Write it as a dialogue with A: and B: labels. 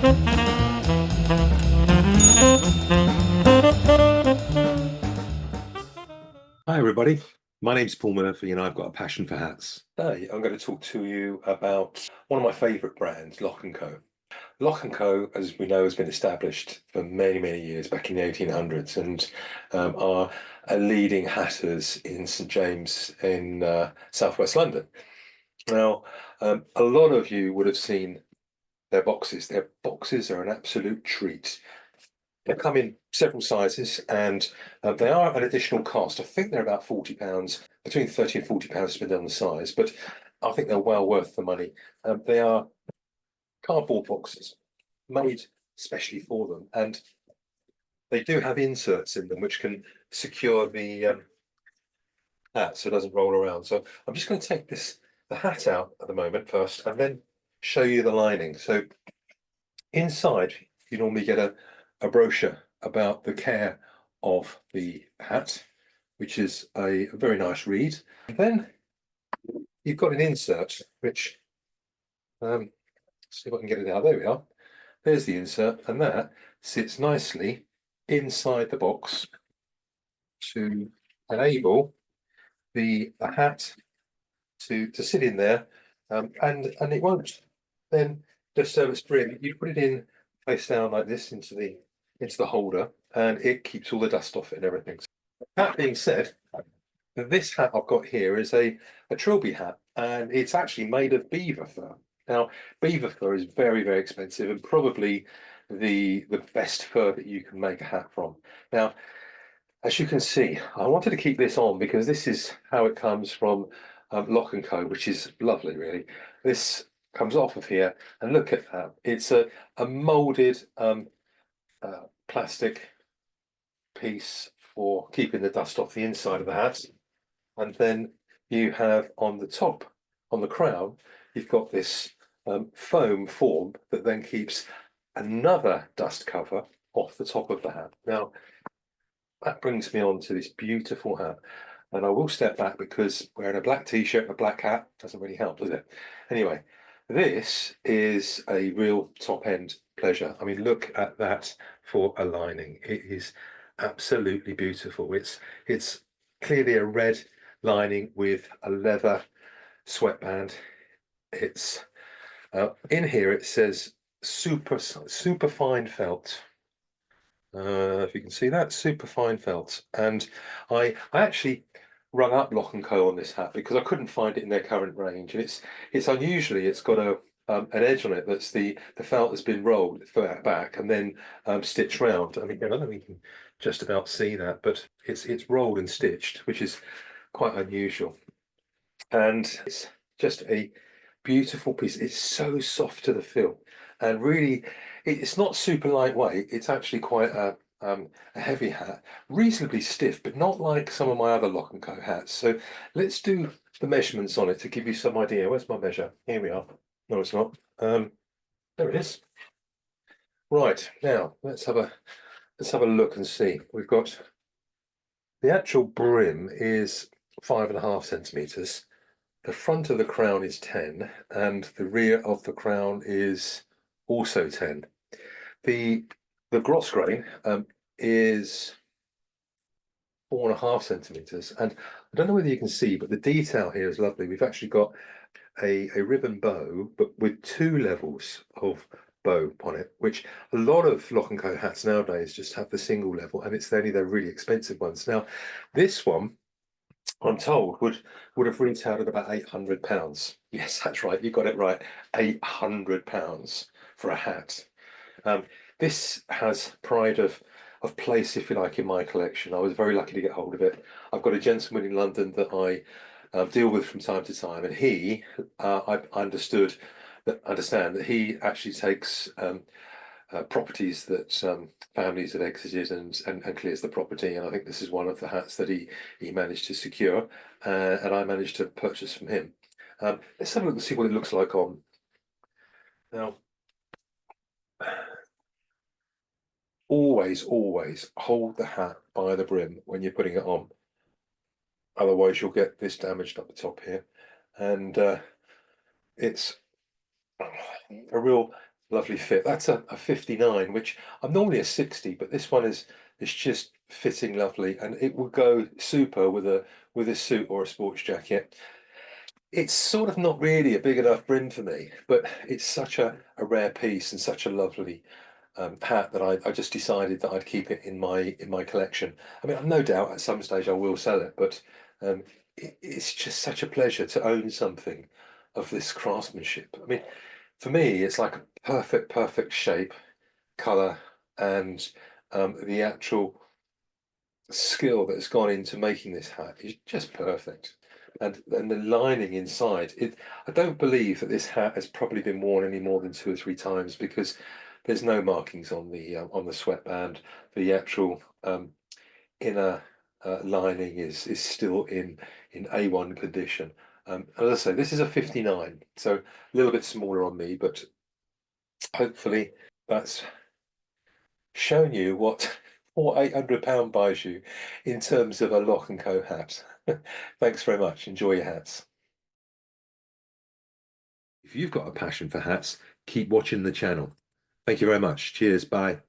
A: Hi everybody, my name's Paul Murphy and I've got a passion for hats. Today I'm going to talk to you about one of my favourite brands, Lock&Co. Lock&Co, as we know, has been established for many, many years, back in the 1800s, and are a leading hatters in St James in southwest London. Now, a lot of you would have seen their boxes. Their boxes are an absolute treat. They come in several sizes and they are an additional cost. I think they're about £40, between 30 and £40 depending on the size, but I think they're well worth the money. They are cardboard boxes made specially for them, and they do have inserts in them which can secure the hat so it doesn't roll around. So I'm just going to take the hat out at the moment first and then show you the lining. So inside you normally get a brochure about the care of the hat, which is a very nice read. And then you've got an insert, which, see if I can get it out. There we are. There's the insert, and that sits nicely inside the box to enable the hat to sit in there, and it won't then disturb its brim. You put it in face down like this into the holder, and it keeps all the dust off it and everything. That being said, this hat I've got here is a Trilby hat, and it's actually made of beaver fur. Now, beaver fur is very, very expensive and probably the best fur that you can make a hat from. Now, as you can see, I wanted to keep this on because this is how it comes from Lock&Co, which is lovely, really. This comes off of here, and look at that. It's a moulded plastic piece for keeping the dust off the inside of the hat. And then you have on the top, on the crown, you've got this foam form that then keeps another dust cover off the top of the hat. Now, that brings me on to this beautiful hat. And I will step back because wearing a black t-shirt and a black hat doesn't really help, does it? Anyway, this is a real top-end pleasure. I mean, look at that for a lining. It is absolutely beautiful. It's clearly a red lining with a leather sweatband. It's in here. It says super fine felt. If you can see that, super fine felt. And I actually rung up Lock&Co on this hat because I couldn't find it in their current range, and it's unusually, it's got an edge on it that's the felt has been rolled back and then stitched round. I mean, I don't know if you can just about see that, but it's rolled and stitched, which is quite unusual. And it's just a beautiful piece. It's so soft to the feel, and really, it's not super lightweight. It's actually quite a heavy hat, reasonably stiff, but not like some of my other Lock&Co hats. So let's do the measurements on it to give you some idea. Where's my measure? Here we are. No, it's not. There it is. Right, now let's have a look and see. We've got the actual brim is 5.5 centimeters. The front of the crown is 10, and the rear of the crown is also 10. The gross grain is 4.5 centimeters, and I don't know whether you can see, but the detail here is lovely. We've actually got a ribbon bow, but with 2 levels of bow on it, which a lot of Lock&Co hats nowadays just have the single level, and it's only their really expensive ones. Now, this one, I'm told, would have retailed at about £800. Yes, that's right, you got it right, £800 for a hat. This has pride of place, if you like, in my collection. I was very lucky to get hold of it. I've got a gentleman in London that I deal with from time to time, and he, I understand that he actually takes properties that families have exited and clears the property. And I think this is one of the hats that he managed to secure, and I managed to purchase from him. Let's have a look and see what it looks like on. Now, always hold the hat by the brim when you're putting it on. Otherwise, you'll get this damaged up the top here. And it's a real Lovely fit. That's a 59, which I'm normally a 60, but this one is just fitting lovely, and it will go super with a suit or a sports jacket. It's sort of not really a big enough brim for me, but it's such a rare piece and such a lovely hat that I just decided that I'd keep it in my collection. I mean, no doubt at some stage I will sell it, but it's just such a pleasure to own something of this craftsmanship. I mean, for me, it's like a perfect shape, color, and the actual skill that's gone into making this hat is just perfect. And the lining inside, I don't believe that this hat has probably been worn any more than 2 or 3 times because there's no markings on the sweatband. The actual inner lining is still in A1 condition. As I say, this is a 59, so a little bit smaller on me, but hopefully that's shown you what £800 buys you in terms of a Lock&Co hat. Thanks very much. Enjoy your hats. If you've got a passion for hats, keep watching the channel. Thank you very much. Cheers. Bye.